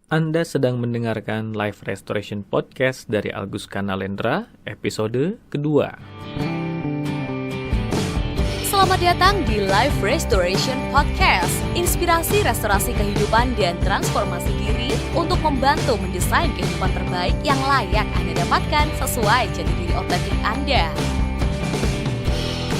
Anda sedang mendengarkan Live Restoration Podcast dari Agus Kanalendra, episode kedua. Selamat datang di Live Restoration Podcast, inspirasi restorasi kehidupan dan transformasi diri untuk membantu mendesain kehidupan terbaik yang layak Anda dapatkan sesuai jati diri otentik Anda.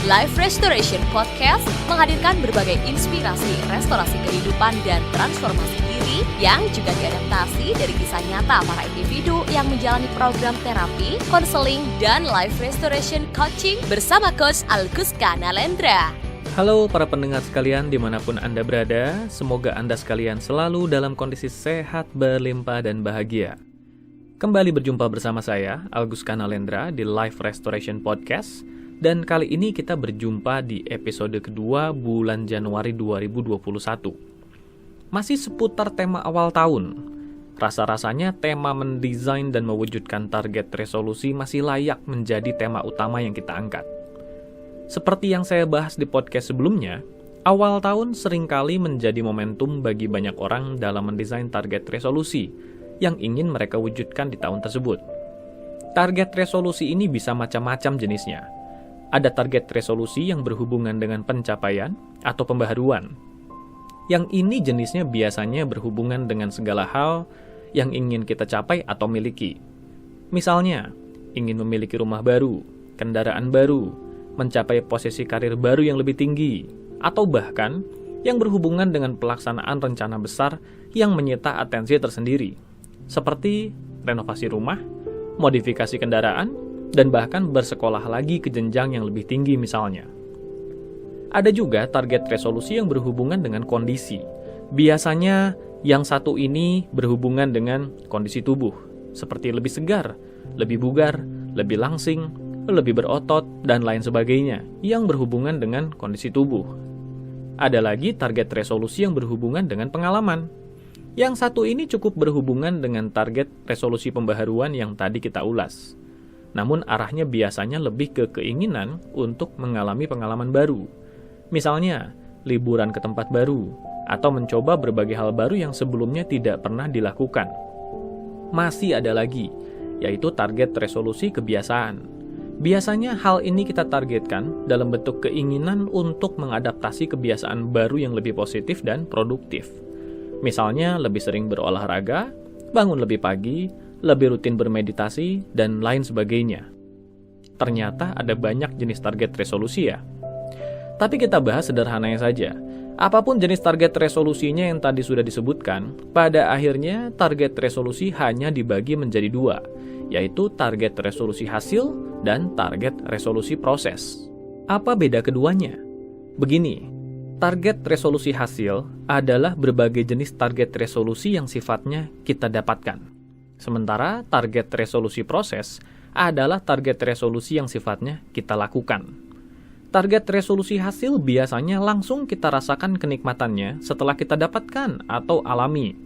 Live Restoration Podcast menghadirkan berbagai inspirasi restorasi kehidupan dan transformasi diri yang juga diadaptasi dari kisah nyata para individu yang menjalani program terapi, konseling, dan live restoration coaching bersama Coach Agus Kanalendra. Halo para pendengar sekalian dimanapun Anda berada, semoga Anda sekalian selalu dalam kondisi sehat, berlimpah, dan bahagia. Kembali berjumpa bersama saya, Agus Kanalendra, di Live Restoration Podcast. Dan kali ini kita berjumpa di episode kedua bulan Januari 2021. Masih seputar tema awal tahun. Rasa-rasanya tema mendesain dan mewujudkan target resolusi masih layak menjadi tema utama yang kita angkat. Seperti yang saya bahas di podcast sebelumnya, awal tahun seringkali menjadi momentum bagi banyak orang dalam mendesain target resolusi yang ingin mereka wujudkan di tahun tersebut. Target resolusi ini bisa macam-macam jenisnya. Ada target resolusi yang berhubungan dengan pencapaian atau pembaharuan. Yang ini jenisnya biasanya berhubungan dengan segala hal yang ingin kita capai atau miliki. Misalnya, ingin memiliki rumah baru, kendaraan baru, mencapai posisi karir baru yang lebih tinggi, atau bahkan yang berhubungan dengan pelaksanaan rencana besar yang menyita atensi tersendiri, seperti renovasi rumah, modifikasi kendaraan, dan bahkan bersekolah lagi ke jenjang yang lebih tinggi misalnya. Ada juga target resolusi yang berhubungan dengan kondisi. Biasanya yang satu ini berhubungan dengan kondisi tubuh, seperti lebih segar, lebih bugar, lebih langsing, lebih berotot, dan lain sebagainya, yang berhubungan dengan kondisi tubuh. Ada lagi target resolusi yang berhubungan dengan pengalaman. Yang satu ini cukup berhubungan dengan target resolusi pembaharuan yang tadi kita ulas. Namun arahnya biasanya lebih ke keinginan untuk mengalami pengalaman baru. Misalnya, liburan ke tempat baru, atau mencoba berbagai hal baru yang sebelumnya tidak pernah dilakukan. Masih ada lagi, yaitu target resolusi kebiasaan. Biasanya hal ini kita targetkan dalam bentuk keinginan untuk mengadaptasi kebiasaan baru yang lebih positif dan produktif. Misalnya, lebih sering berolahraga, bangun lebih pagi, lebih rutin bermeditasi, dan lain sebagainya. Ternyata ada banyak jenis target resolusi ya. Tapi kita bahas sederhananya saja. Apapun jenis target resolusinya yang tadi sudah disebutkan, pada akhirnya target resolusi hanya dibagi menjadi dua, yaitu target resolusi hasil dan target resolusi proses. Apa beda keduanya? Begini, target resolusi hasil adalah berbagai jenis target resolusi yang sifatnya kita dapatkan. Sementara target resolusi proses adalah target resolusi yang sifatnya kita lakukan. Target resolusi hasil biasanya langsung kita rasakan kenikmatannya setelah kita dapatkan atau alami.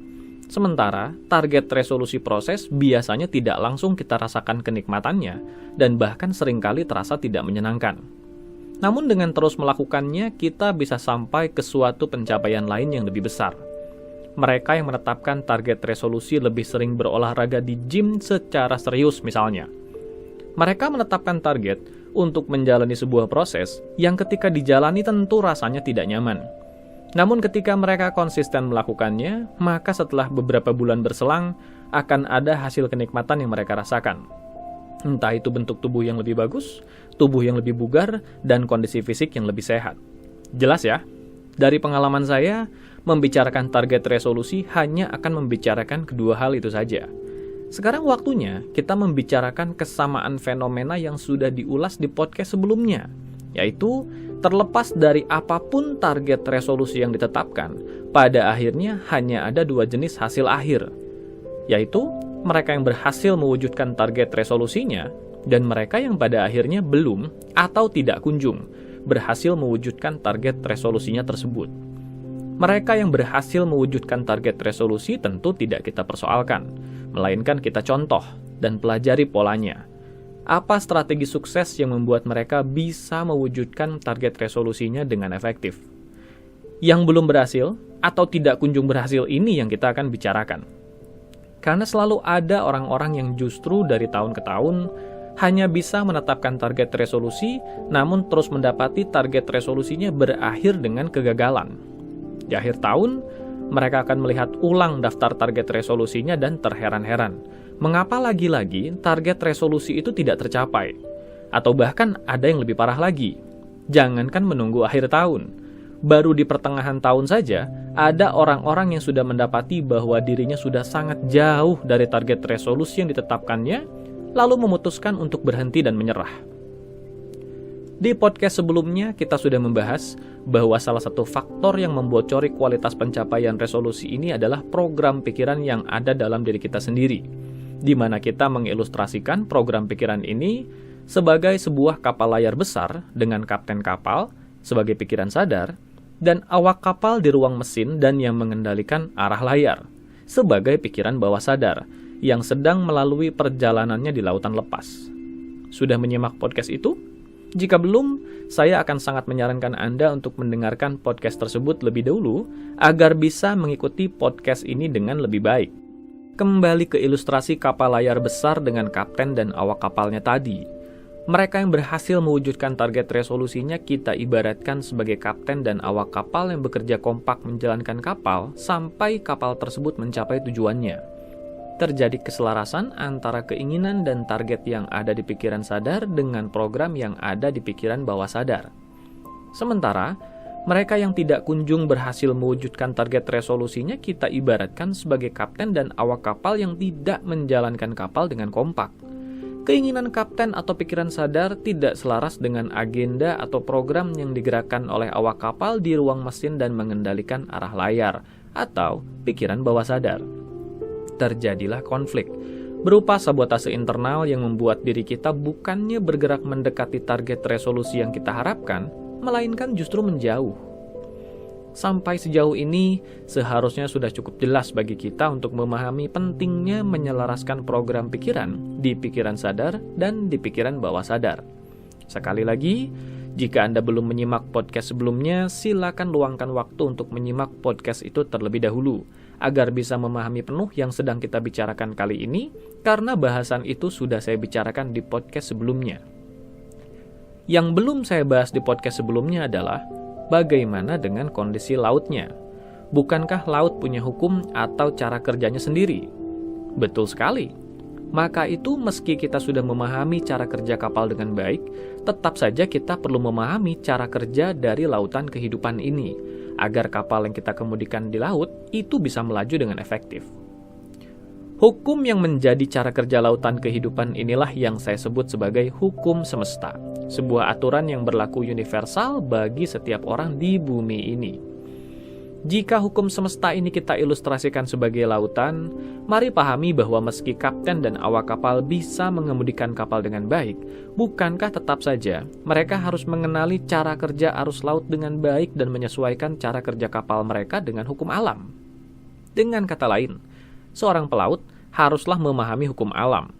Sementara target resolusi proses biasanya tidak langsung kita rasakan kenikmatannya dan bahkan seringkali terasa tidak menyenangkan. Namun dengan terus melakukannya, kita bisa sampai ke suatu pencapaian lain yang lebih besar. Mereka yang menetapkan target resolusi lebih sering berolahraga di gym secara serius misalnya. Mereka menetapkan target untuk menjalani sebuah proses yang ketika dijalani tentu rasanya tidak nyaman. Namun ketika mereka konsisten melakukannya, maka setelah beberapa bulan berselang akan ada hasil kenikmatan yang mereka rasakan. Entah itu bentuk tubuh yang lebih bagus, tubuh yang lebih bugar, dan kondisi fisik yang lebih sehat. Jelas ya? Dari pengalaman saya, membicarakan target resolusi hanya akan membicarakan kedua hal itu saja. Sekarang waktunya kita membicarakan kesamaan fenomena yang sudah diulas di podcast sebelumnya, yaitu terlepas dari apapun target resolusi yang ditetapkan, pada akhirnya hanya ada dua jenis hasil akhir, yaitu mereka yang berhasil mewujudkan target resolusinya dan mereka yang pada akhirnya belum atau tidak kunjung berhasil mewujudkan target resolusinya tersebut. Mereka yang berhasil mewujudkan target resolusi tentu tidak kita persoalkan, melainkan kita contoh dan pelajari polanya. Apa strategi sukses yang membuat mereka bisa mewujudkan target resolusinya dengan efektif? Yang belum berhasil atau tidak kunjung berhasil ini yang kita akan bicarakan. Karena selalu ada orang-orang yang justru dari tahun ke tahun hanya bisa menetapkan target resolusi, namun terus mendapati target resolusinya berakhir dengan kegagalan. Di akhir tahun, mereka akan melihat ulang daftar target resolusinya dan terheran-heran. Mengapa lagi-lagi target resolusi itu tidak tercapai? Atau bahkan ada yang lebih parah lagi. Jangankan menunggu akhir tahun. Baru di pertengahan tahun saja, ada orang-orang yang sudah mendapati bahwa dirinya sudah sangat jauh dari target resolusi yang ditetapkannya, lalu memutuskan untuk berhenti dan menyerah. Di podcast sebelumnya, kita sudah membahas bahwa salah satu faktor yang membocori kualitas pencapaian resolusi ini adalah program pikiran yang ada dalam diri kita sendiri, di mana kita mengilustrasikan program pikiran ini sebagai sebuah kapal layar besar dengan kapten kapal sebagai pikiran sadar, dan awak kapal di ruang mesin dan yang mengendalikan arah layar sebagai pikiran bawah sadar yang sedang melalui perjalanannya di lautan lepas. Sudah menyimak podcast itu? Jika belum, saya akan sangat menyarankan Anda untuk mendengarkan podcast tersebut lebih dahulu agar bisa mengikuti podcast ini dengan lebih baik. Kembali ke ilustrasi kapal layar besar dengan kapten dan awak kapalnya tadi. Mereka yang berhasil mewujudkan target resolusinya kita ibaratkan sebagai kapten dan awak kapal yang bekerja kompak menjalankan kapal sampai kapal tersebut mencapai tujuannya. Terjadi keselarasan antara keinginan dan target yang ada di pikiran sadar dengan program yang ada di pikiran bawah sadar. Sementara, mereka yang tidak kunjung berhasil mewujudkan target resolusinya kita ibaratkan sebagai kapten dan awak kapal yang tidak menjalankan kapal dengan kompak. Keinginan kapten atau pikiran sadar tidak selaras dengan agenda atau program yang digerakkan oleh awak kapal di ruang mesin dan mengendalikan arah layar atau pikiran bawah sadar. Terjadilah konflik, berupa sabotase internal yang membuat diri kita bukannya bergerak mendekati target resolusi yang kita harapkan, melainkan justru menjauh. Sampai sejauh ini, seharusnya sudah cukup jelas bagi kita untuk memahami pentingnya menyelaraskan program pikiran di pikiran sadar dan di pikiran bawah sadar. Sekali lagi, jika Anda belum menyimak podcast sebelumnya, silakan luangkan waktu untuk menyimak podcast itu terlebih dahulu, agar bisa memahami penuh yang sedang kita bicarakan kali ini, karena bahasan itu sudah saya bicarakan di podcast sebelumnya. Yang belum saya bahas di podcast sebelumnya adalah bagaimana dengan kondisi lautnya. Bukankah laut punya hukum atau cara kerjanya sendiri? Betul sekali. Maka itu meski kita sudah memahami cara kerja kapal dengan baik, tetap saja kita perlu memahami cara kerja dari lautan kehidupan ini, agar kapal yang kita kemudikan di laut itu bisa melaju dengan efektif. Hukum yang menjadi cara kerja lautan kehidupan inilah yang saya sebut sebagai hukum semesta, sebuah aturan yang berlaku universal bagi setiap orang di bumi ini. Jika hukum semesta ini kita ilustrasikan sebagai lautan, mari pahami bahwa meski kapten dan awak kapal bisa mengemudikan kapal dengan baik, bukankah tetap saja mereka harus mengenali cara kerja arus laut dengan baik dan menyesuaikan cara kerja kapal mereka dengan hukum alam? Dengan kata lain, seorang pelaut haruslah memahami hukum alam.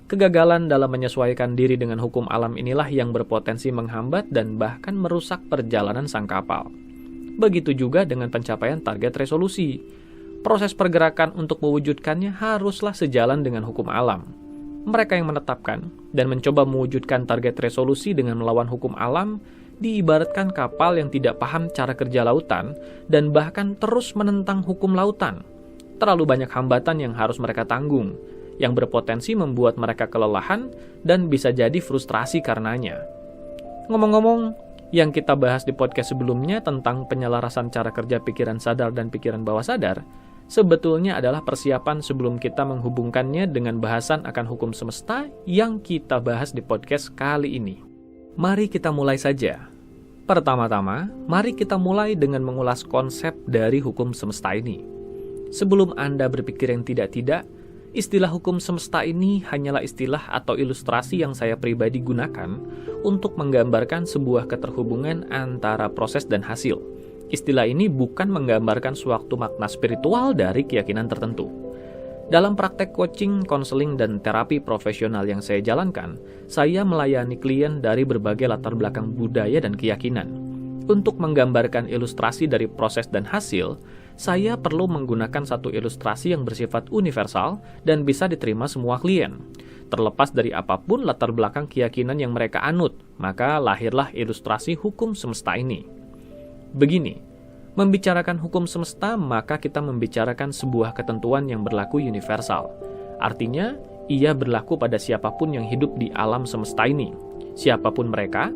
Kegagalan dalam menyesuaikan diri dengan hukum alam inilah yang berpotensi menghambat dan bahkan merusak perjalanan sang kapal. Begitu juga dengan pencapaian target resolusi. Proses pergerakan untuk mewujudkannya haruslah sejalan dengan hukum alam. Mereka yang menetapkan dan mencoba mewujudkan target resolusi dengan melawan hukum alam diibaratkan kapal yang tidak paham cara kerja lautan dan bahkan terus menentang hukum lautan. Terlalu banyak hambatan yang harus mereka tanggung, yang berpotensi membuat mereka kelelahan dan bisa jadi frustrasi karenanya. Ngomong-ngomong, yang kita bahas di podcast sebelumnya tentang penyelarasan cara kerja pikiran sadar dan pikiran bawah sadar, sebetulnya adalah persiapan sebelum kita menghubungkannya dengan bahasan akan hukum semesta yang kita bahas di podcast kali ini. Mari kita mulai saja. Pertama-tama, mari kita mulai dengan mengulas konsep dari hukum semesta ini. Sebelum Anda berpikir yang tidak-tidak, istilah hukum semesta ini hanyalah istilah atau ilustrasi yang saya pribadi gunakan untuk menggambarkan sebuah keterhubungan antara proses dan hasil. Istilah ini bukan menggambarkan suatu makna spiritual dari keyakinan tertentu. Dalam praktek coaching, konseling, dan terapi profesional yang saya jalankan, saya melayani klien dari berbagai latar belakang budaya dan keyakinan. Untuk menggambarkan ilustrasi dari proses dan hasil, saya perlu menggunakan satu ilustrasi yang bersifat universal dan bisa diterima semua klien. Terlepas dari apapun latar belakang keyakinan yang mereka anut, maka lahirlah ilustrasi hukum semesta ini. Begini, membicarakan hukum semesta, maka kita membicarakan sebuah ketentuan yang berlaku universal. Artinya, ia berlaku pada siapapun yang hidup di alam semesta ini. Siapapun mereka,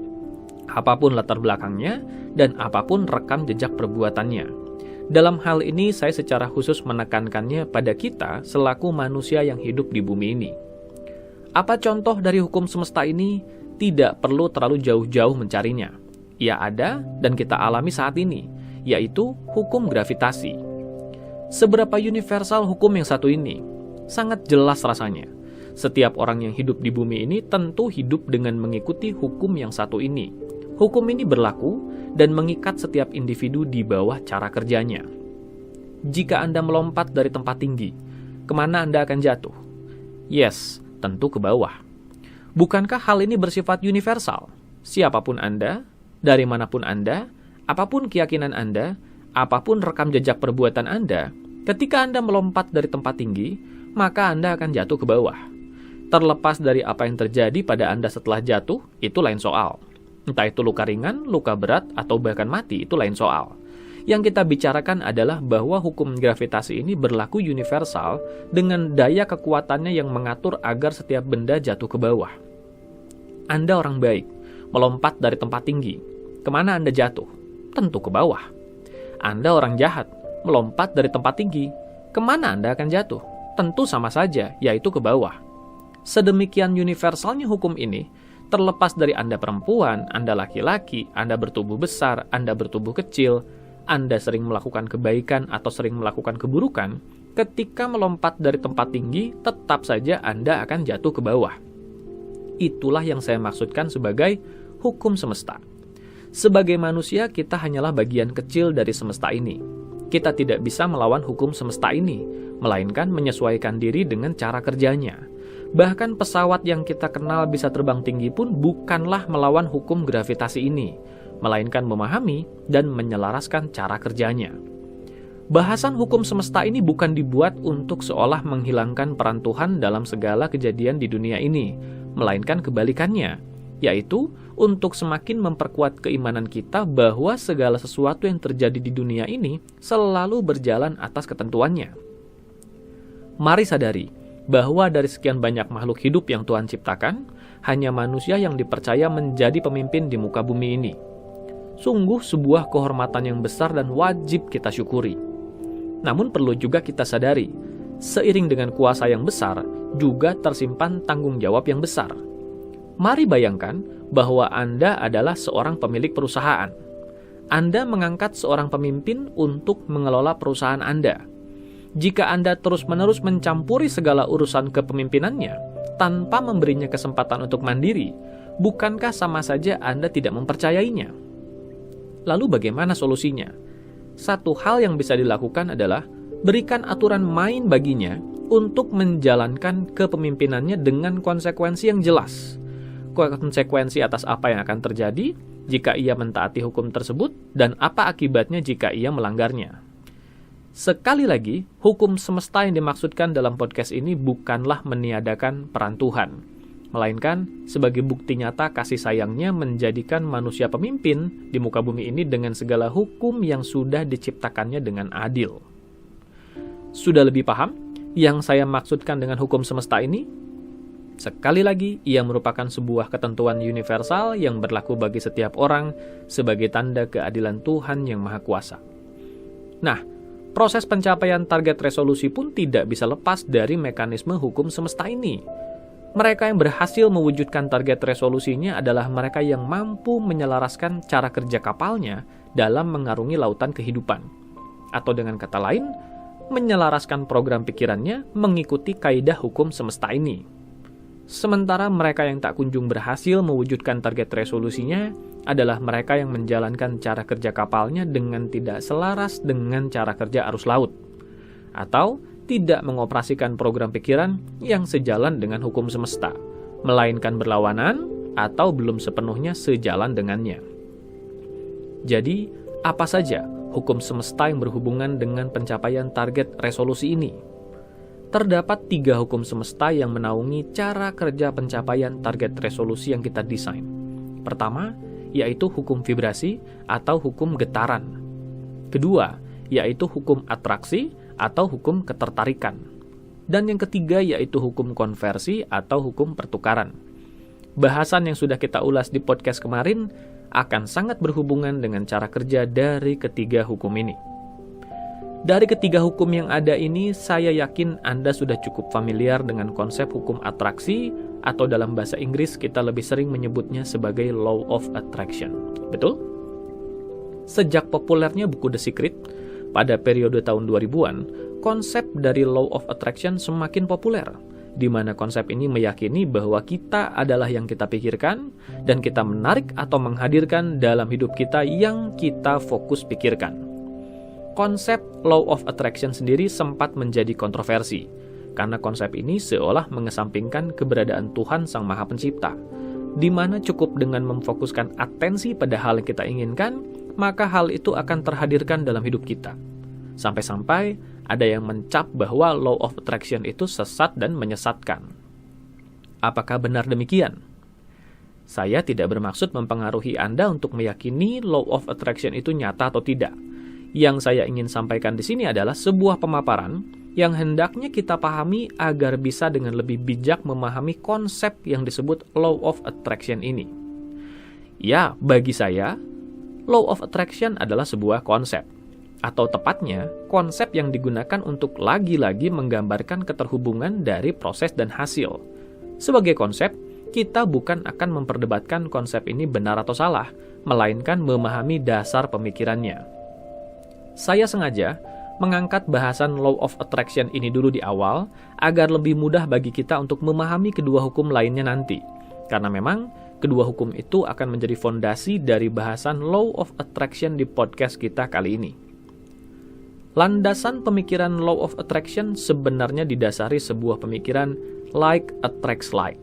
apapun latar belakangnya, dan apapun rekam jejak perbuatannya. Dalam hal ini, saya secara khusus menekankannya pada kita selaku manusia yang hidup di bumi ini. Apa contoh dari hukum semesta ini? Tidak perlu terlalu jauh-jauh mencarinya. Ia ada dan kita alami saat ini, yaitu hukum gravitasi. Seberapa universal hukum yang satu ini? Sangat jelas rasanya. Setiap orang yang hidup di bumi ini tentu hidup dengan mengikuti hukum yang satu ini. Hukum ini berlaku dan mengikat setiap individu di bawah cara kerjanya. Jika Anda melompat dari tempat tinggi, kemana Anda akan jatuh? Yes, tentu ke bawah. Bukankah hal ini bersifat universal? Siapapun Anda, dari manapun Anda, apapun keyakinan Anda, apapun rekam jejak perbuatan Anda, ketika Anda melompat dari tempat tinggi, maka Anda akan jatuh ke bawah. Terlepas dari apa yang terjadi pada Anda setelah jatuh, itu lain soal. Entah itu luka ringan, luka berat, atau bahkan mati, itu lain soal. Yang kita bicarakan adalah bahwa hukum gravitasi ini berlaku universal dengan daya kekuatannya yang mengatur agar setiap benda jatuh ke bawah. Anda orang baik, melompat dari tempat tinggi. Kemana Anda jatuh? Tentu ke bawah. Anda orang jahat, melompat dari tempat tinggi. Kemana Anda akan jatuh? Tentu sama saja, yaitu ke bawah. Sedemikian universalnya hukum ini, terlepas dari Anda perempuan, Anda laki-laki, Anda bertubuh besar, Anda bertubuh kecil, Anda sering melakukan kebaikan atau sering melakukan keburukan, ketika melompat dari tempat tinggi, tetap saja Anda akan jatuh ke bawah. Itulah yang saya maksudkan sebagai hukum semesta. Sebagai manusia, kita hanyalah bagian kecil dari semesta ini. Kita tidak bisa melawan hukum semesta ini, melainkan menyesuaikan diri dengan cara kerjanya. Bahkan pesawat yang kita kenal bisa terbang tinggi pun bukanlah melawan hukum gravitasi ini, melainkan memahami dan menyelaraskan cara kerjanya. Bahasan hukum semesta ini bukan dibuat untuk seolah menghilangkan peran Tuhan dalam segala kejadian di dunia ini, melainkan kebalikannya, yaitu untuk semakin memperkuat keimanan kita bahwa segala sesuatu yang terjadi di dunia ini selalu berjalan atas ketentuannya. Mari sadari bahwa dari sekian banyak makhluk hidup yang Tuhan ciptakan, hanya manusia yang dipercaya menjadi pemimpin di muka bumi ini. Sungguh sebuah kehormatan yang besar dan wajib kita syukuri. Namun perlu juga kita sadari, seiring dengan kuasa yang besar, juga tersimpan tanggung jawab yang besar. Mari bayangkan bahwa Anda adalah seorang pemilik perusahaan. Anda mengangkat seorang pemimpin untuk mengelola perusahaan Anda. Jika Anda terus-menerus mencampuri segala urusan kepemimpinannya, tanpa memberinya kesempatan untuk mandiri, bukankah sama saja Anda tidak mempercayainya? Lalu bagaimana solusinya? Satu hal yang bisa dilakukan adalah berikan aturan main baginya untuk menjalankan kepemimpinannya dengan konsekuensi yang jelas. Konsekuensi atas apa yang akan terjadi jika ia mentaati hukum tersebut dan apa akibatnya jika ia melanggarnya. Sekali lagi, hukum semesta yang dimaksudkan dalam podcast ini bukanlah meniadakan peran Tuhan, melainkan sebagai bukti nyata kasih sayangnya menjadikan manusia pemimpin di muka bumi ini dengan segala hukum yang sudah diciptakannya dengan adil. Sudah lebih paham yang saya maksudkan dengan hukum semesta ini? Sekali lagi, ia merupakan sebuah ketentuan universal yang berlaku bagi setiap orang sebagai tanda keadilan Tuhan yang Maha Kuasa. Nah, proses pencapaian target resolusi pun tidak bisa lepas dari mekanisme hukum semesta ini. Mereka yang berhasil mewujudkan target resolusinya adalah mereka yang mampu menyelaraskan cara kerja kapalnya dalam mengarungi lautan kehidupan. Atau dengan kata lain, menyelaraskan program pikirannya mengikuti kaidah hukum semesta ini. Sementara mereka yang tak kunjung berhasil mewujudkan target resolusinya adalah mereka yang menjalankan cara kerja kapalnya dengan tidak selaras dengan cara kerja arus laut, atau tidak mengoperasikan program pikiran yang sejalan dengan hukum semesta, melainkan berlawanan atau belum sepenuhnya sejalan dengannya. Jadi, apa saja hukum semesta yang berhubungan dengan pencapaian target resolusi ini. Terdapat 3 hukum semesta yang menaungi cara kerja pencapaian target resolusi yang kita desain. Pertama, yaitu hukum vibrasi atau hukum getaran. Kedua, yaitu hukum atraksi atau hukum ketertarikan. Dan yang ketiga yaitu hukum konversi atau hukum pertukaran. Bahasan yang sudah kita ulas di podcast kemarin akan sangat berhubungan dengan cara kerja dari ketiga hukum ini. Dari ketiga hukum yang ada ini, saya yakin Anda sudah cukup familiar dengan konsep hukum atraksi atau dalam bahasa Inggris kita lebih sering menyebutnya sebagai Law of Attraction. Betul? Sejak populernya buku The Secret, pada periode tahun 2000-an, konsep dari Law of Attraction semakin populer, di mana konsep ini meyakini bahwa kita adalah yang kita pikirkan, dan kita menarik atau menghadirkan dalam hidup kita yang kita fokus pikirkan. Konsep Law of Attraction sendiri sempat menjadi kontroversi, karena konsep ini seolah mengesampingkan keberadaan Tuhan Sang Maha Pencipta, di mana cukup dengan memfokuskan atensi pada hal yang kita inginkan, maka hal itu akan terhadirkan dalam hidup kita. Sampai-sampai ada yang mencap bahwa Law of Attraction itu sesat dan menyesatkan. Apakah benar demikian? Saya tidak bermaksud mempengaruhi Anda untuk meyakini Law of Attraction itu nyata atau tidak. Yang saya ingin sampaikan di sini adalah sebuah pemaparan yang hendaknya kita pahami agar bisa dengan lebih bijak memahami konsep yang disebut Law of Attraction ini. Ya, bagi saya, Law of Attraction adalah sebuah konsep, atau tepatnya, konsep yang digunakan untuk lagi-lagi menggambarkan keterhubungan dari proses dan hasil. Sebagai konsep, kita bukan akan memperdebatkan konsep ini benar atau salah, melainkan memahami dasar pemikirannya. Saya sengaja mengangkat bahasan Law of Attraction ini dulu di awal, agar lebih mudah bagi kita untuk memahami kedua hukum lainnya nanti. Karena memang, kedua hukum itu akan menjadi fondasi dari bahasan Law of Attraction di podcast kita kali ini. Landasan pemikiran Law of Attraction sebenarnya didasari sebuah pemikiran like attracts like,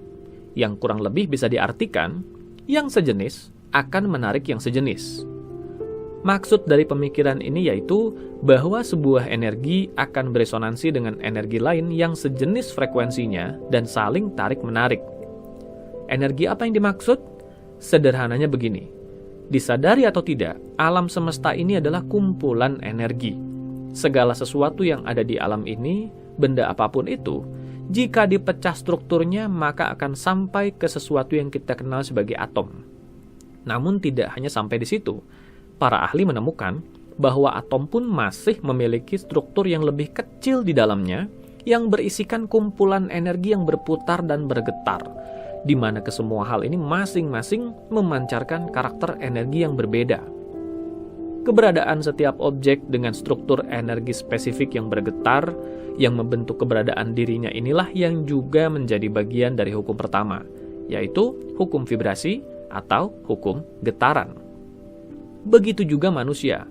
yang kurang lebih bisa diartikan, yang sejenis akan menarik yang sejenis. Maksud dari pemikiran ini yaitu bahwa sebuah energi akan beresonansi dengan energi lain yang sejenis frekuensinya dan saling tarik-menarik. Energi apa yang dimaksud? Sederhananya begini, disadari atau tidak, alam semesta ini adalah kumpulan energi. Segala sesuatu yang ada di alam ini, benda apapun itu, jika dipecah strukturnya maka akan sampai ke sesuatu yang kita kenal sebagai atom. Namun tidak hanya sampai di situ, para ahli menemukan bahwa atom pun masih memiliki struktur yang lebih kecil di dalamnya, yang berisikan kumpulan energi yang berputar dan bergetar, di mana kesemua hal ini masing-masing memancarkan karakter energi yang berbeda. Keberadaan setiap objek dengan struktur energi spesifik yang bergetar, yang membentuk keberadaan dirinya inilah yang juga menjadi bagian dari hukum pertama, yaitu hukum vibrasi atau hukum getaran. Begitu juga manusia.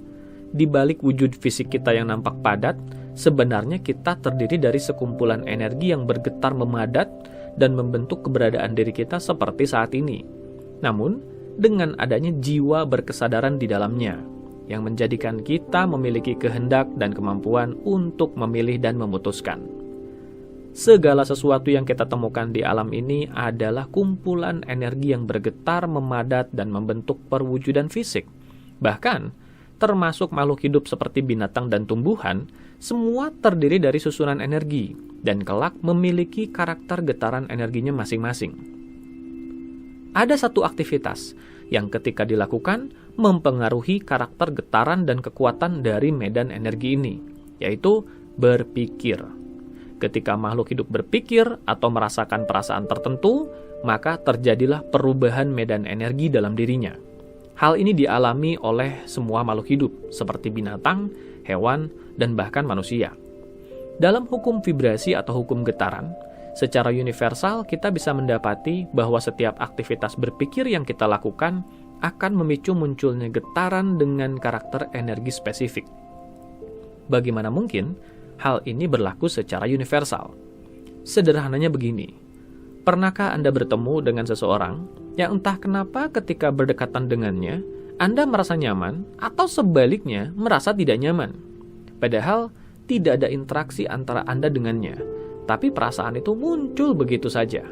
Di balik wujud fisik kita yang nampak padat, sebenarnya kita terdiri dari sekumpulan energi yang bergetar memadat dan membentuk keberadaan diri kita seperti saat ini. Namun, dengan adanya jiwa berkesadaran di dalamnya, yang menjadikan kita memiliki kehendak dan kemampuan untuk memilih dan memutuskan. Segala sesuatu yang kita temukan di alam ini adalah kumpulan energi yang bergetar, memadat, dan membentuk perwujudan fisik. Bahkan, termasuk makhluk hidup seperti binatang dan tumbuhan, semua terdiri dari susunan energi, dan kelak memiliki karakter getaran energinya masing-masing. Ada satu aktivitas yang ketika dilakukan mempengaruhi karakter getaran dan kekuatan dari medan energi ini, yaitu berpikir. Ketika makhluk hidup berpikir atau merasakan perasaan tertentu, maka terjadilah perubahan medan energi dalam dirinya. Hal ini dialami oleh semua makhluk hidup, seperti binatang, hewan, dan bahkan manusia. Dalam hukum vibrasi atau hukum getaran, secara universal kita bisa mendapati bahwa setiap aktivitas berpikir yang kita lakukan akan memicu munculnya getaran dengan karakter energi spesifik. Bagaimana mungkin hal ini berlaku secara universal? Sederhananya begini, pernahkah Anda bertemu dengan seseorang yang entah kenapa ketika berdekatan dengannya, Anda merasa nyaman atau sebaliknya merasa tidak nyaman. Padahal tidak ada interaksi antara Anda dengannya, tapi perasaan itu muncul begitu saja.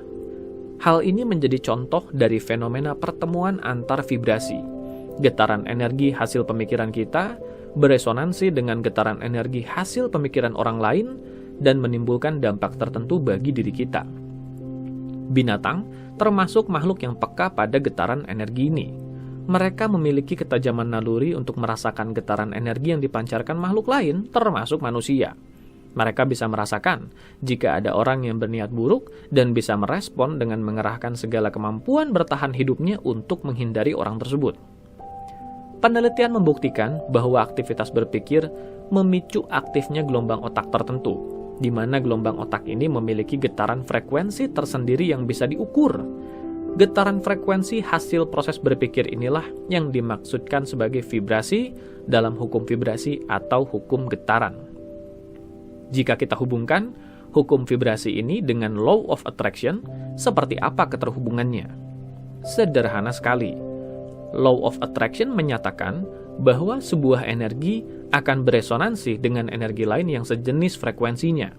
Hal ini menjadi contoh dari fenomena pertemuan antar vibrasi. Getaran energi hasil pemikiran kita beresonansi dengan getaran energi hasil pemikiran orang lain dan menimbulkan dampak tertentu bagi diri kita. Binatang termasuk makhluk yang peka pada getaran energi ini. Mereka memiliki ketajaman naluri untuk merasakan getaran energi yang dipancarkan makhluk lain, termasuk manusia. Mereka bisa merasakan jika ada orang yang berniat buruk dan bisa merespon dengan mengerahkan segala kemampuan bertahan hidupnya untuk menghindari orang tersebut. Penelitian membuktikan bahwa aktivitas berpikir memicu aktifnya gelombang otak tertentu, di mana gelombang otak ini memiliki getaran frekuensi tersendiri yang bisa diukur. Getaran frekuensi hasil proses berpikir inilah yang dimaksudkan sebagai vibrasi dalam hukum vibrasi atau hukum getaran. Jika kita hubungkan hukum vibrasi ini dengan law of attraction, seperti apa keterhubungannya? Sederhana sekali. Law of attraction menyatakan bahwa sebuah energi akan beresonansi dengan energi lain yang sejenis frekuensinya.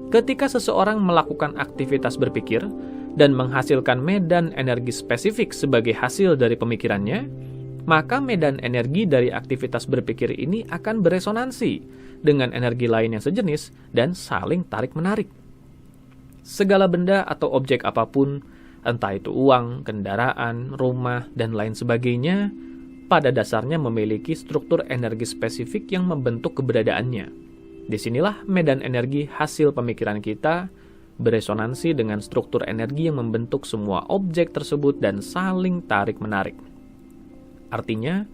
Ketika seseorang melakukan aktivitas berpikir dan menghasilkan medan energi spesifik sebagai hasil dari pemikirannya, maka medan energi dari aktivitas berpikir ini akan beresonansi dengan energi lain yang sejenis dan saling tarik-menarik. Segala benda atau objek apapun, entah itu uang, kendaraan, rumah, dan lain sebagainya, pada dasarnya memiliki struktur energi spesifik yang membentuk keberadaannya. Disinilah medan energi hasil pemikiran kita beresonansi dengan struktur energi yang membentuk semua objek tersebut dan saling tarik-menarik. Artinya,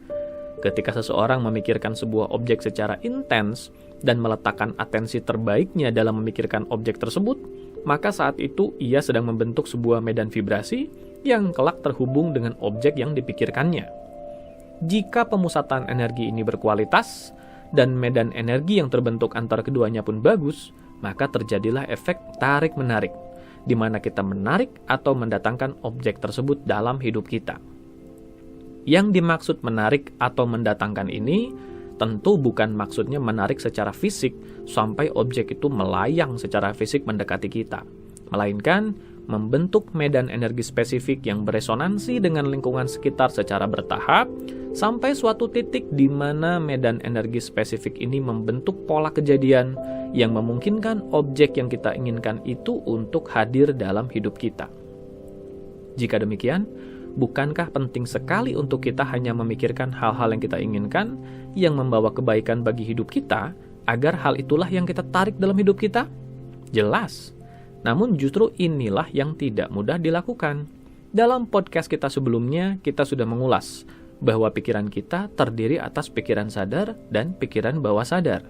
ketika seseorang memikirkan sebuah objek secara intens dan meletakkan atensi terbaiknya dalam memikirkan objek tersebut, maka saat itu ia sedang membentuk sebuah medan vibrasi yang kelak terhubung dengan objek yang dipikirkannya. Jika pemusatan energi ini berkualitas dan medan energi yang terbentuk antara keduanya pun bagus, maka terjadilah efek tarik-menarik, di mana kita menarik atau mendatangkan objek tersebut dalam hidup kita. Yang dimaksud menarik atau mendatangkan ini tentu bukan maksudnya menarik secara fisik sampai objek itu melayang secara fisik mendekati kita, melainkan membentuk medan energi spesifik yang beresonansi dengan lingkungan sekitar secara bertahap sampai suatu titik di mana medan energi spesifik ini membentuk pola kejadian yang memungkinkan objek yang kita inginkan itu untuk hadir dalam hidup kita. Jika demikian, bukankah penting sekali untuk kita hanya memikirkan hal-hal yang kita inginkan yang membawa kebaikan bagi hidup kita, agar hal itulah yang kita tarik dalam hidup kita? Jelas. Namun justru inilah yang tidak mudah dilakukan. Dalam podcast kita sebelumnya, kita sudah mengulas bahwa pikiran kita terdiri atas pikiran sadar dan pikiran bawah sadar.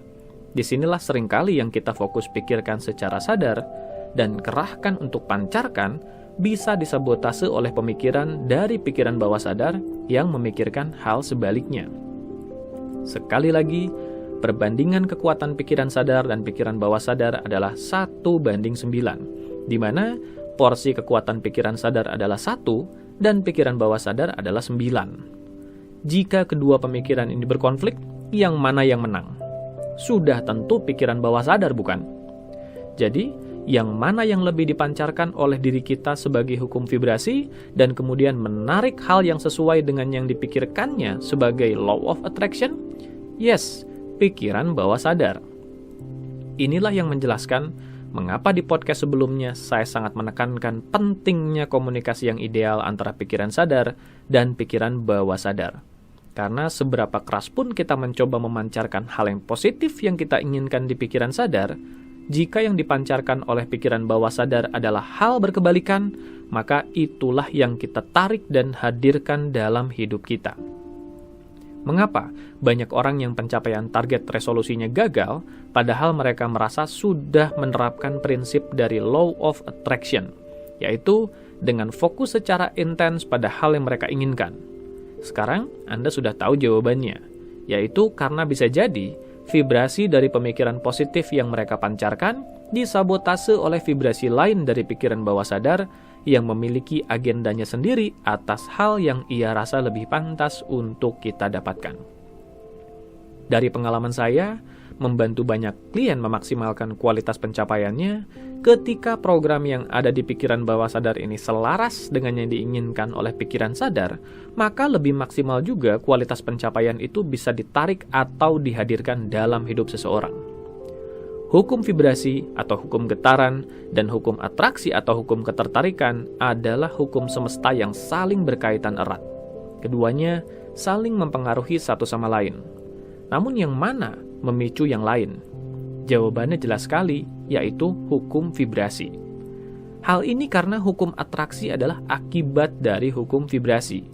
Disinilah seringkali yang kita fokus pikirkan secara sadar dan kerahkan untuk pancarkan bisa disabotase oleh pemikiran dari pikiran bawah sadar yang memikirkan hal sebaliknya. Sekali lagi, perbandingan kekuatan pikiran sadar dan pikiran bawah sadar adalah 1:9, di mana porsi kekuatan pikiran sadar adalah 1 dan pikiran bawah sadar adalah 9. Jika kedua pemikiran ini berkonflik, yang mana yang menang? Sudah tentu pikiran bawah sadar, bukan? Jadi, yang mana yang lebih dipancarkan oleh diri kita sebagai hukum vibrasi dan kemudian menarik hal yang sesuai dengan yang dipikirkannya sebagai law of attraction? Yes, pikiran bawah sadar. Inilah yang menjelaskan mengapa di podcast sebelumnya saya sangat menekankan pentingnya komunikasi yang ideal antara pikiran sadar dan pikiran bawah sadar. Karena seberapa keras pun kita mencoba memancarkan hal yang positif yang kita inginkan di pikiran sadar, jika yang dipancarkan oleh pikiran bawah sadar adalah hal berkebalikan, maka itulah yang kita tarik dan hadirkan dalam hidup kita. Mengapa banyak orang yang pencapaian target resolusinya gagal, padahal mereka merasa sudah menerapkan prinsip dari law of attraction, yaitu dengan fokus secara intens pada hal yang mereka inginkan? Sekarang Anda sudah tahu jawabannya, yaitu karena bisa jadi vibrasi dari pemikiran positif yang mereka pancarkan disabotase oleh vibrasi lain dari pikiran bawah sadar yang memiliki agendanya sendiri atas hal yang ia rasa lebih pantas untuk kita dapatkan. Dari pengalaman saya, membantu banyak klien memaksimalkan kualitas pencapaiannya, ketika program yang ada di pikiran bawah sadar ini selaras dengan yang diinginkan oleh pikiran sadar, maka lebih maksimal juga kualitas pencapaian itu bisa ditarik atau dihadirkan dalam hidup seseorang. Hukum vibrasi atau hukum getaran dan hukum atraksi atau hukum ketertarikan adalah hukum semesta yang saling berkaitan erat. Keduanya saling mempengaruhi satu sama lain. Namun yang mana memicu yang lain? Jawabannya jelas sekali, yaitu hukum vibrasi. Hal ini karena hukum atraksi adalah akibat dari hukum vibrasi.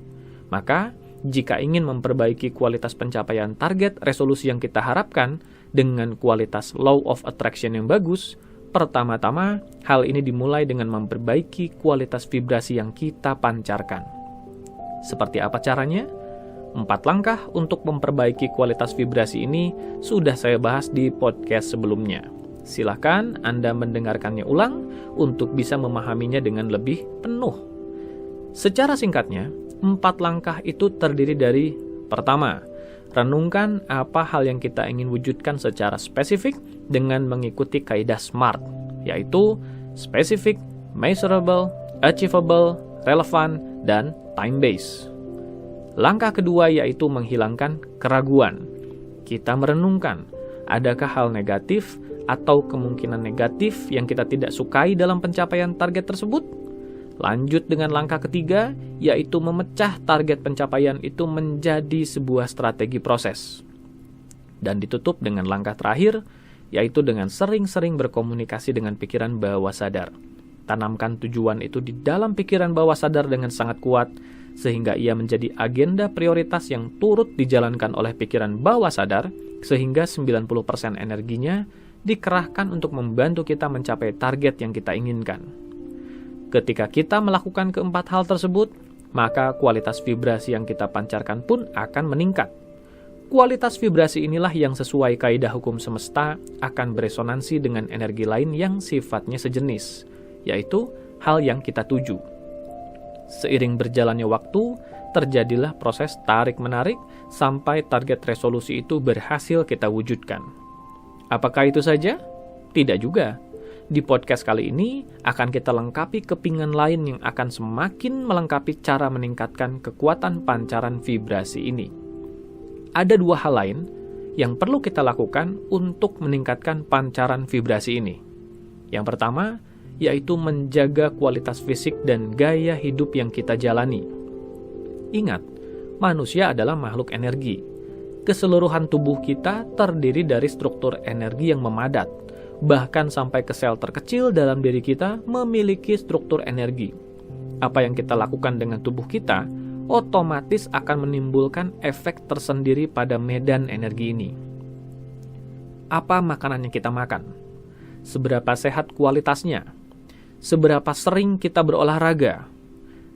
Maka, jika ingin memperbaiki kualitas pencapaian target resolusi yang kita harapkan dengan kualitas law of attraction yang bagus, pertama-tama hal ini dimulai dengan memperbaiki kualitas vibrasi yang kita pancarkan. Seperti apa caranya? 4 langkah untuk memperbaiki kualitas vibrasi ini sudah saya bahas di podcast sebelumnya. Silakan Anda mendengarkannya ulang untuk bisa memahaminya dengan lebih penuh. Secara singkatnya, 4 langkah itu terdiri dari: pertama, renungkan apa hal yang kita ingin wujudkan secara spesifik dengan mengikuti kaidah SMART, yaitu specific, measurable, achievable, relevant, dan time-based. Langkah kedua yaitu menghilangkan keraguan. Kita merenungkan, adakah hal negatif atau kemungkinan negatif yang kita tidak sukai dalam pencapaian target tersebut? Lanjut dengan langkah ketiga, yaitu memecah target pencapaian itu menjadi sebuah strategi proses. Dan ditutup dengan langkah terakhir, yaitu dengan sering-sering berkomunikasi dengan pikiran bawah sadar. Tanamkan tujuan itu di dalam pikiran bawah sadar dengan sangat kuat, sehingga ia menjadi agenda prioritas yang turut dijalankan oleh pikiran bawah sadar, sehingga 90% energinya dikerahkan untuk membantu kita mencapai target yang kita inginkan. Ketika kita melakukan keempat hal tersebut, maka kualitas vibrasi yang kita pancarkan pun akan meningkat. Kualitas vibrasi inilah yang sesuai kaidah hukum semesta akan beresonansi dengan energi lain yang sifatnya sejenis, yaitu hal yang kita tuju. Seiring berjalannya waktu, terjadilah proses tarik-menarik sampai target resolusi itu berhasil kita wujudkan. Apakah itu saja? Tidak juga. Di podcast kali ini akan kita lengkapi kepingan lain yang akan semakin melengkapi cara meningkatkan kekuatan pancaran vibrasi ini. Ada 2 hal lain yang perlu kita lakukan untuk meningkatkan pancaran vibrasi ini. Yang pertama, yaitu menjaga kualitas fisik dan gaya hidup yang kita jalani. Ingat, manusia adalah makhluk energi. Keseluruhan tubuh kita terdiri dari struktur energi yang memadat, bahkan sampai ke sel terkecil dalam diri kita memiliki struktur energi. Apa yang kita lakukan dengan tubuh kita, otomatis akan menimbulkan efek tersendiri pada medan energi ini. Apa makanan yang kita makan? Seberapa sehat kualitasnya? Seberapa sering kita berolahraga?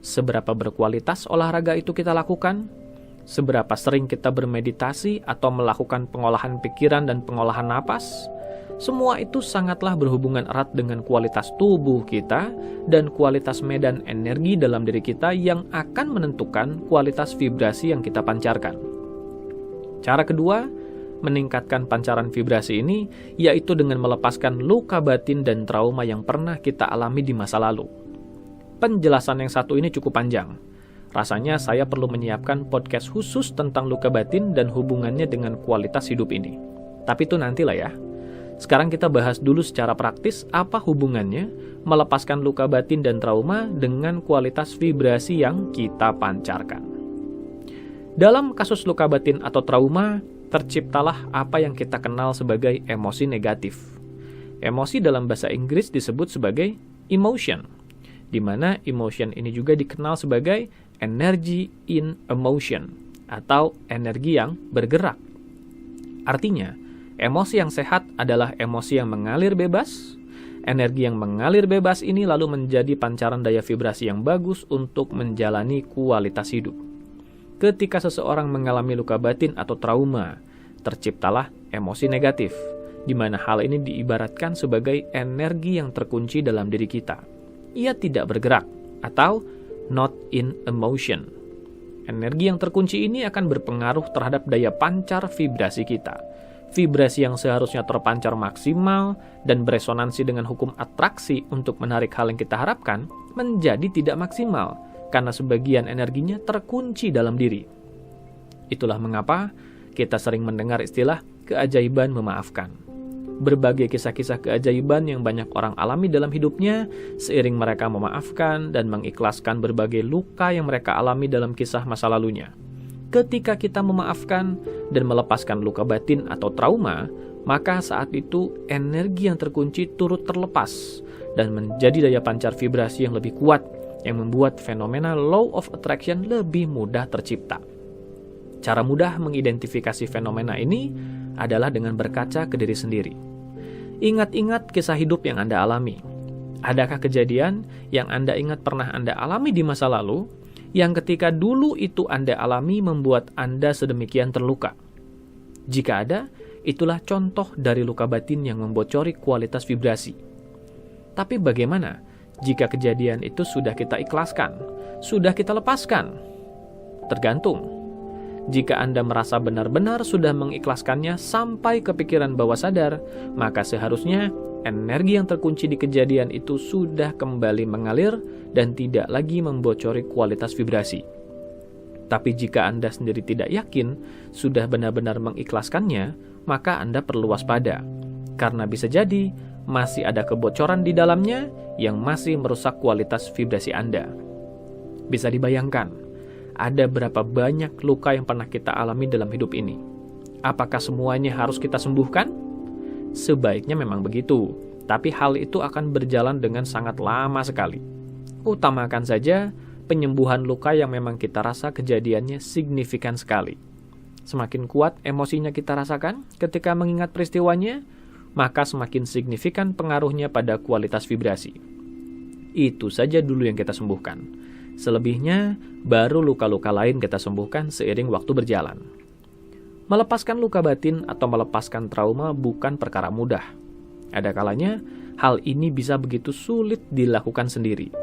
Seberapa berkualitas olahraga itu kita lakukan? Seberapa sering kita bermeditasi atau melakukan pengolahan pikiran dan pengolahan napas? Semua itu sangatlah berhubungan erat dengan kualitas tubuh kita dan kualitas medan energi dalam diri kita yang akan menentukan kualitas vibrasi yang kita pancarkan. Cara kedua, meningkatkan pancaran vibrasi ini, yaitu dengan melepaskan luka batin dan trauma yang pernah kita alami di masa lalu. Penjelasan yang satu ini cukup panjang. Rasanya saya perlu menyiapkan podcast khusus tentang luka batin dan hubungannya dengan kualitas hidup ini. Tapi itu nantilah ya. Sekarang kita bahas dulu secara praktis apa hubungannya melepaskan luka batin dan trauma dengan kualitas vibrasi yang kita pancarkan. Dalam kasus luka batin atau trauma, terciptalah apa yang kita kenal sebagai emosi negatif. Emosi dalam bahasa Inggris disebut sebagai emotion, di mana emotion ini juga dikenal sebagai energy in emotion, atau energi yang bergerak. Artinya, emosi yang sehat adalah emosi yang mengalir bebas. Energi yang mengalir bebas ini lalu menjadi pancaran daya vibrasi yang bagus untuk menjalani kualitas hidup. Ketika seseorang mengalami luka batin atau trauma, terciptalah emosi negatif, di mana hal ini diibaratkan sebagai energi yang terkunci dalam diri kita. Ia tidak bergerak, atau not in emotion. Energi yang terkunci ini akan berpengaruh terhadap daya pancar vibrasi kita. Vibrasi yang seharusnya terpancar maksimal dan beresonansi dengan hukum atraksi untuk menarik hal yang kita harapkan menjadi tidak maksimal karena sebagian energinya terkunci dalam diri. Itulah mengapa kita sering mendengar istilah keajaiban memaafkan. Berbagai kisah-kisah keajaiban yang banyak orang alami dalam hidupnya seiring mereka memaafkan dan mengikhlaskan berbagai luka yang mereka alami dalam kisah masa lalunya. Ketika kita memaafkan dan melepaskan luka batin atau trauma, maka saat itu energi yang terkunci turut terlepas dan menjadi daya pancar vibrasi yang lebih kuat yang membuat fenomena law of attraction lebih mudah tercipta. Cara mudah mengidentifikasi fenomena ini adalah dengan berkaca ke diri sendiri. Ingat-ingat kisah hidup yang Anda alami. Adakah kejadian yang Anda ingat pernah Anda alami di masa lalu, yang ketika dulu itu Anda alami membuat Anda sedemikian terluka? Jika ada, itulah contoh dari luka batin yang membocori kualitas vibrasi. Tapi bagaimana jika kejadian itu sudah kita ikhlaskan, sudah kita lepaskan? Tergantung. Jika Anda merasa benar-benar sudah mengikhlaskannya sampai ke pikiran bawah sadar, maka seharusnya energi yang terkunci di kejadian itu sudah kembali mengalir dan tidak lagi membocori kualitas vibrasi. Tapi jika Anda sendiri tidak yakin sudah benar-benar mengikhlaskannya, maka Anda perlu waspada. Karena bisa jadi masih ada kebocoran di dalamnya yang masih merusak kualitas vibrasi Anda. Bisa dibayangkan, ada berapa banyak luka yang pernah kita alami dalam hidup ini. Apakah semuanya harus kita sembuhkan? Sebaiknya memang begitu, tapi hal itu akan berjalan dengan sangat lama sekali. Utamakan saja penyembuhan luka yang memang kita rasa kejadiannya signifikan sekali. Semakin kuat emosinya kita rasakan ketika mengingat peristiwanya, maka semakin signifikan pengaruhnya pada kualitas vibrasi. Itu saja dulu yang kita sembuhkan. Selebihnya, baru luka-luka lain kita sembuhkan seiring waktu berjalan. Melepaskan luka batin atau melepaskan trauma bukan perkara mudah. Ada kalanya, hal ini bisa begitu sulit dilakukan sendiri.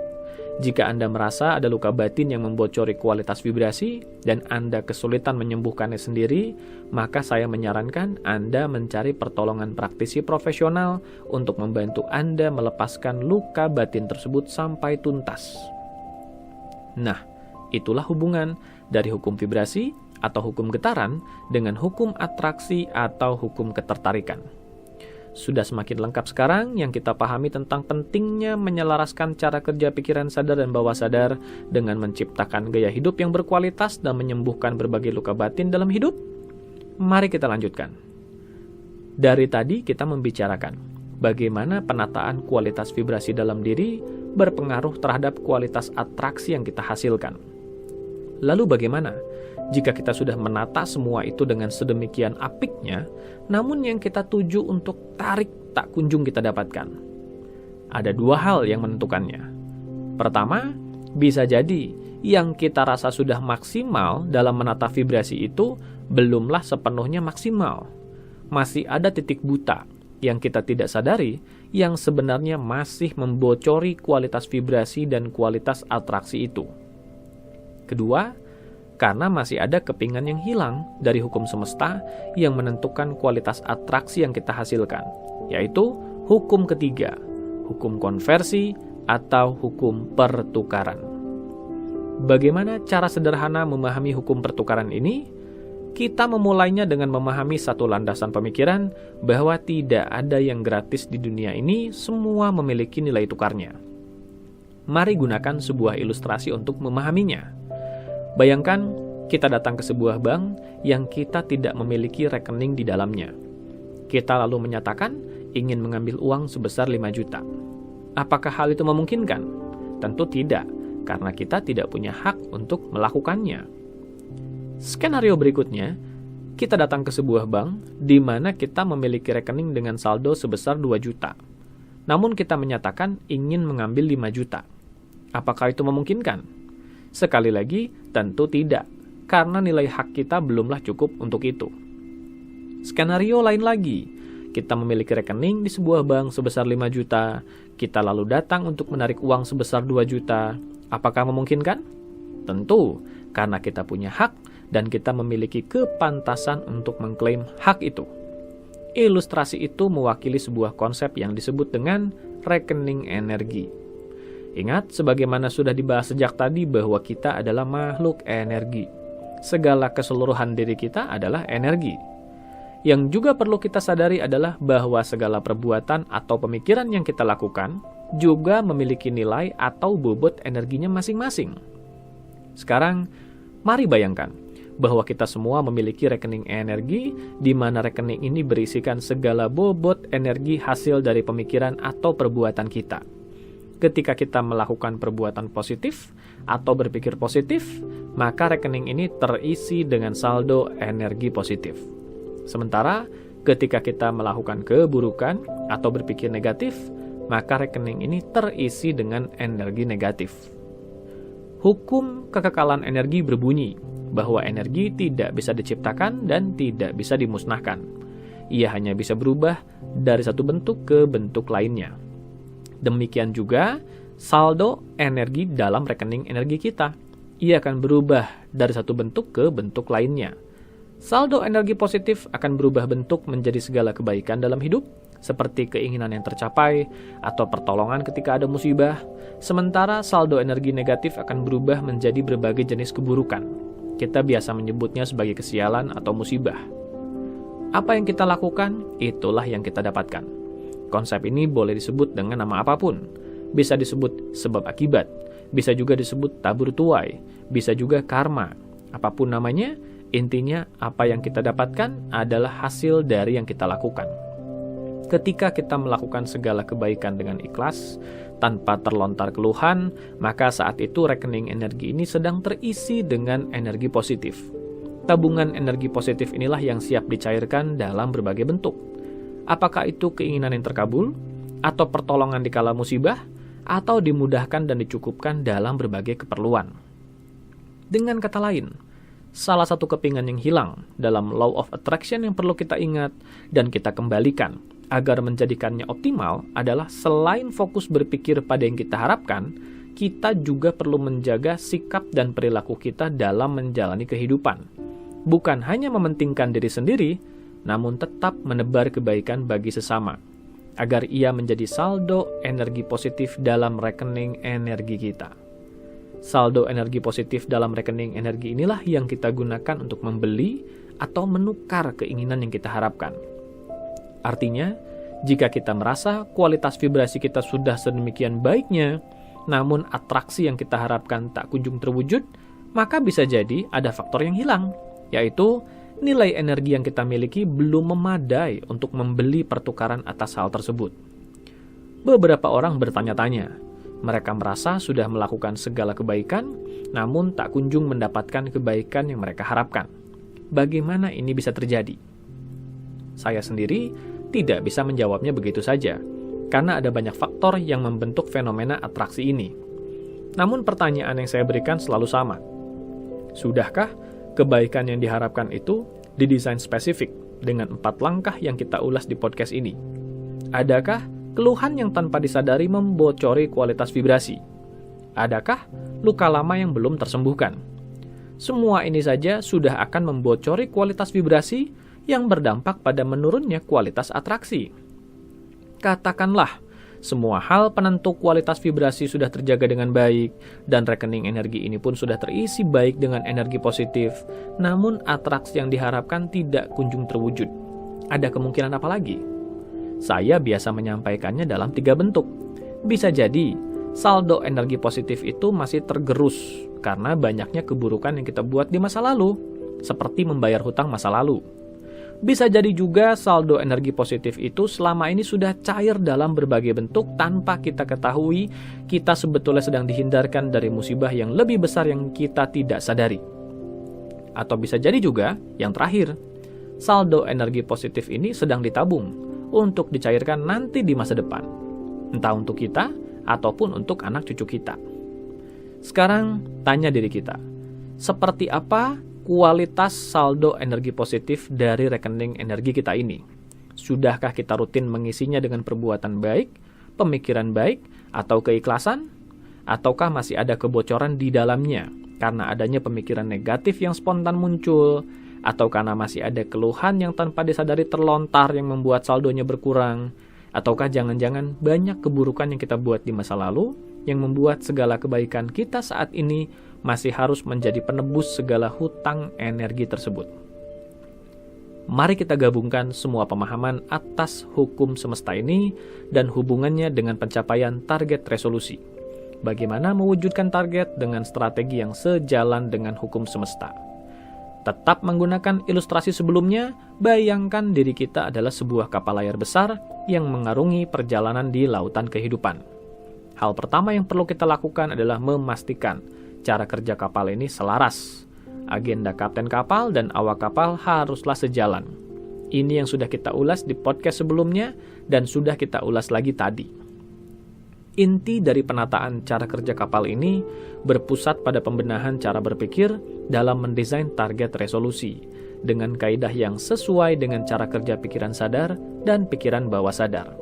Jika Anda merasa ada luka batin yang membocori kualitas vibrasi dan Anda kesulitan menyembuhkannya sendiri, maka saya menyarankan Anda mencari pertolongan praktisi profesional untuk membantu Anda melepaskan luka batin tersebut sampai tuntas. Nah, itulah hubungan dari hukum vibrasi atau hukum getaran dengan hukum atraksi atau hukum ketertarikan. Sudah semakin lengkap sekarang yang kita pahami tentang pentingnya menyelaraskan cara kerja pikiran sadar dan bawah sadar dengan menciptakan gaya hidup yang berkualitas dan menyembuhkan berbagai luka batin dalam hidup? Mari kita lanjutkan. Dari tadi kita membicarakan bagaimana penataan kualitas vibrasi dalam diri berpengaruh terhadap kualitas atraksi yang kita hasilkan. Lalu bagaimana jika kita sudah menata semua itu dengan sedemikian apiknya, namun yang kita tuju untuk tarik tak kunjung kita dapatkan? Ada dua hal yang menentukannya. Pertama, bisa jadi yang kita rasa sudah maksimal dalam menata vibrasi itu belumlah sepenuhnya maksimal. Masih ada titik buta yang kita tidak sadari, yang sebenarnya masih membocori kualitas vibrasi dan kualitas atraksi itu. Kedua, karena masih ada kepingan yang hilang dari hukum semesta yang menentukan kualitas atraksi yang kita hasilkan, yaitu hukum ketiga, hukum konversi atau hukum pertukaran. Bagaimana cara sederhana memahami hukum pertukaran ini? Kita memulainya dengan memahami satu landasan pemikiran bahwa tidak ada yang gratis di dunia ini, semua memiliki nilai tukarnya. Mari gunakan sebuah ilustrasi untuk memahaminya. Bayangkan kita datang ke sebuah bank yang kita tidak memiliki rekening di dalamnya. Kita lalu menyatakan ingin mengambil uang sebesar 5 juta. Apakah hal itu memungkinkan? Tentu tidak, karena kita tidak punya hak untuk melakukannya. Skenario berikutnya, kita datang ke sebuah bank di mana kita memiliki rekening dengan saldo sebesar 2 juta. Namun kita menyatakan ingin mengambil 5 juta. Apakah itu memungkinkan? Sekali lagi, tentu tidak, karena nilai hak kita belumlah cukup untuk itu. Skenario lain lagi, kita memiliki rekening di sebuah bank sebesar 5 juta, kita lalu datang untuk menarik uang sebesar 2 juta, Apakah memungkinkan? Tentu, karena kita punya hak dan kita memiliki kepantasan untuk mengklaim hak itu. Ilustrasi itu mewakili sebuah konsep yang disebut dengan rekening energi. Ingat, sebagaimana sudah dibahas sejak tadi bahwa kita adalah makhluk energi. Segala keseluruhan diri kita adalah energi. Yang juga perlu kita sadari adalah bahwa segala perbuatan atau pemikiran yang kita lakukan juga memiliki nilai atau bobot energinya masing-masing. Sekarang, mari bayangkan bahwa kita semua memiliki rekening energi, di mana rekening ini berisikan segala bobot energi hasil dari pemikiran atau perbuatan kita. Ketika kita melakukan perbuatan positif atau berpikir positif, maka rekening ini terisi dengan saldo energi positif. Sementara, ketika kita melakukan keburukan atau berpikir negatif, maka rekening ini terisi dengan energi negatif. Hukum kekekalan energi berbunyi bahwa energi tidak bisa diciptakan dan tidak bisa dimusnahkan. Ia hanya bisa berubah dari satu bentuk ke bentuk lainnya. Demikian juga saldo energi dalam rekening energi kita. Ia akan berubah dari satu bentuk ke bentuk lainnya. Saldo energi positif akan berubah bentuk menjadi segala kebaikan dalam hidup, seperti keinginan yang tercapai atau pertolongan ketika ada musibah. Sementara saldo energi negatif akan berubah menjadi berbagai jenis keburukan. Kita biasa menyebutnya sebagai kesialan atau musibah. Apa yang kita lakukan, itulah yang kita dapatkan. Konsep ini boleh disebut dengan nama apapun. Bisa disebut sebab akibat, bisa juga disebut tabur tuai, bisa juga karma. Apapun namanya, intinya apa yang kita dapatkan adalah hasil dari yang kita lakukan. Ketika kita melakukan segala kebaikan dengan ikhlas, tanpa terlontar keluhan, maka saat itu rekening energi ini sedang terisi dengan energi positif. Tabungan energi positif inilah yang siap dicairkan dalam berbagai bentuk. Apakah itu keinginan yang terkabul, atau pertolongan di kala musibah, atau dimudahkan dan dicukupkan dalam berbagai keperluan. Dengan kata lain, salah satu kepingan yang hilang dalam law of attraction yang perlu kita ingat dan kita kembalikan agar menjadikannya optimal adalah selain fokus berpikir pada yang kita harapkan, kita juga perlu menjaga sikap dan perilaku kita dalam menjalani kehidupan. Bukan hanya mementingkan diri sendiri, namun tetap menebar kebaikan bagi sesama, agar ia menjadi saldo energi positif dalam rekening energi kita. Saldo energi positif dalam rekening energi inilah yang kita gunakan untuk membeli atau menukar keinginan yang kita harapkan. Artinya, jika kita merasa kualitas vibrasi kita sudah sedemikian baiknya, namun atraksi yang kita harapkan tak kunjung terwujud, maka bisa jadi ada faktor yang hilang, yaitu nilai energi yang kita miliki belum memadai untuk membeli pertukaran atas hal tersebut. Beberapa orang bertanya-tanya, mereka merasa sudah melakukan segala kebaikan, namun tak kunjung mendapatkan kebaikan yang mereka harapkan. Bagaimana ini bisa terjadi? Saya sendiri tidak bisa menjawabnya begitu saja, karena ada banyak faktor yang membentuk fenomena atraksi ini. Namun pertanyaan yang saya berikan selalu sama. Sudahkah kebaikan yang diharapkan itu didesain spesifik dengan 4 langkah yang kita ulas di podcast ini? Adakah keluhan yang tanpa disadari membocori kualitas vibrasi? Adakah luka lama yang belum tersembuhkan? Semua ini saja sudah akan membocori kualitas vibrasi yang berdampak pada menurunnya kualitas atraksi. Katakanlah, semua hal penentu kualitas vibrasi sudah terjaga dengan baik, dan rekening energi ini pun sudah terisi baik dengan energi positif, namun atraksi yang diharapkan tidak kunjung terwujud. Ada kemungkinan apa lagi? Saya biasa menyampaikannya dalam 3 bentuk. Bisa jadi, saldo energi positif itu masih tergerus karena banyaknya keburukan yang kita buat di masa lalu, seperti membayar hutang masa lalu. Bisa jadi juga saldo energi positif itu selama ini sudah cair dalam berbagai bentuk tanpa kita ketahui kita sebetulnya sedang dihindarkan dari musibah yang lebih besar yang kita tidak sadari. Atau bisa jadi juga, yang terakhir, saldo energi positif ini sedang ditabung untuk dicairkan nanti di masa depan, entah untuk kita ataupun untuk anak cucu kita. Sekarang, tanya diri kita, seperti apa kualitas saldo energi positif dari rekening energi kita ini? Sudahkah kita rutin mengisinya dengan perbuatan baik, pemikiran baik, atau keikhlasan? Ataukah masih ada kebocoran di dalamnya karena adanya pemikiran negatif yang spontan muncul, atau karena masih ada keluhan yang tanpa disadari terlontar yang membuat saldonya berkurang, ataukah jangan-jangan banyak keburukan yang kita buat di masa lalu yang membuat segala kebaikan kita saat ini masih harus menjadi penebus segala hutang energi tersebut. Mari kita gabungkan semua pemahaman atas hukum semesta ini dan hubungannya dengan pencapaian target resolusi. Bagaimana mewujudkan target dengan strategi yang sejalan dengan hukum semesta. Tetap menggunakan ilustrasi sebelumnya, bayangkan diri kita adalah sebuah kapal layar besar yang mengarungi perjalanan di lautan kehidupan. Hal pertama yang perlu kita lakukan adalah memastikan cara kerja kapal ini selaras. Agenda kapten kapal dan awak kapal haruslah sejalan. Ini yang sudah kita ulas di podcast sebelumnya dan sudah kita ulas lagi tadi. Inti dari penataan cara kerja kapal ini berpusat pada pembenahan cara berpikir dalam mendesain target resolusi dengan kaidah yang sesuai dengan cara kerja pikiran sadar dan pikiran bawah sadar.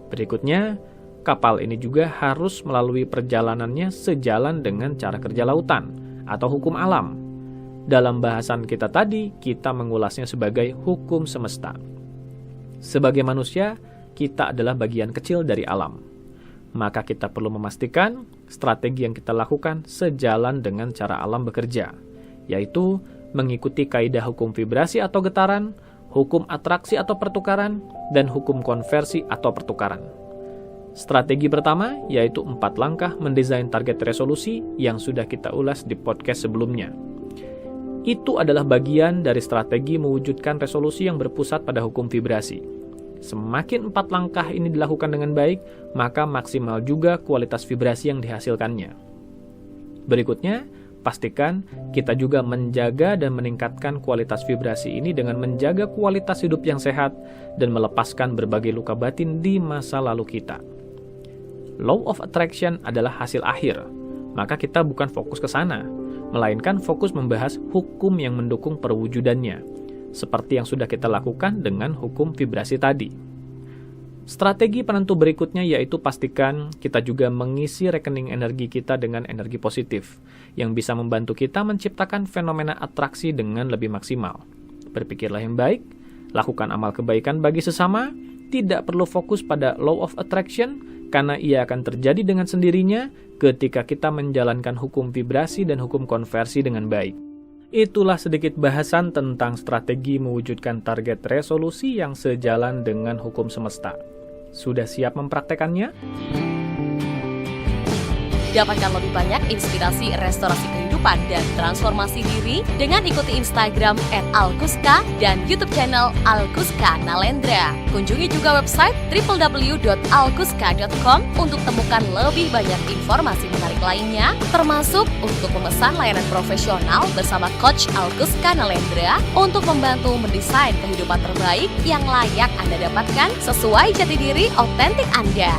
Berikutnya, kapal ini juga harus melalui perjalanannya sejalan dengan cara kerja lautan atau hukum alam. Dalam bahasan kita tadi, kita mengulasnya sebagai hukum semesta. Sebagai manusia, kita adalah bagian kecil dari alam. Maka kita perlu memastikan strategi yang kita lakukan sejalan dengan cara alam bekerja, yaitu mengikuti kaidah hukum vibrasi atau getaran, hukum atraksi atau pertukaran, dan hukum konversi atau pertukaran. Strategi pertama yaitu 4 langkah mendesain target resolusi yang sudah kita ulas di podcast sebelumnya. Itu adalah bagian dari strategi mewujudkan resolusi yang berpusat pada hukum vibrasi. Semakin 4 langkah ini dilakukan dengan baik, maka maksimal juga kualitas vibrasi yang dihasilkannya. Berikutnya, pastikan kita juga menjaga dan meningkatkan kualitas vibrasi ini dengan menjaga kualitas hidup yang sehat dan melepaskan berbagai luka batin di masa lalu kita. Law of Attraction adalah hasil akhir, maka kita bukan fokus ke sana, melainkan fokus membahas hukum yang mendukung perwujudannya, seperti yang sudah kita lakukan dengan hukum vibrasi tadi. Strategi penentu berikutnya yaitu pastikan kita juga mengisi rekening energi kita dengan energi positif, yang bisa membantu kita menciptakan fenomena atraksi dengan lebih maksimal. Berpikirlah yang baik, lakukan amal kebaikan bagi sesama, tidak perlu fokus pada law of attraction, karena ia akan terjadi dengan sendirinya ketika kita menjalankan hukum vibrasi dan hukum konversi dengan baik. Itulah sedikit bahasan tentang strategi mewujudkan target resolusi yang sejalan dengan hukum semesta. Sudah siap mempraktekannya? Dapatkan lebih banyak inspirasi restorasi kehidupan dan transformasi diri dengan ikuti Instagram @alkuska dan YouTube channel Alkuska Nalendra. Kunjungi juga website www.alkuska.com untuk temukan lebih banyak informasi menarik lainnya, termasuk untuk memesan layanan profesional bersama Coach Alkuska Nalendra untuk membantu mendesain kehidupan terbaik yang layak Anda dapatkan sesuai jati diri otentik Anda.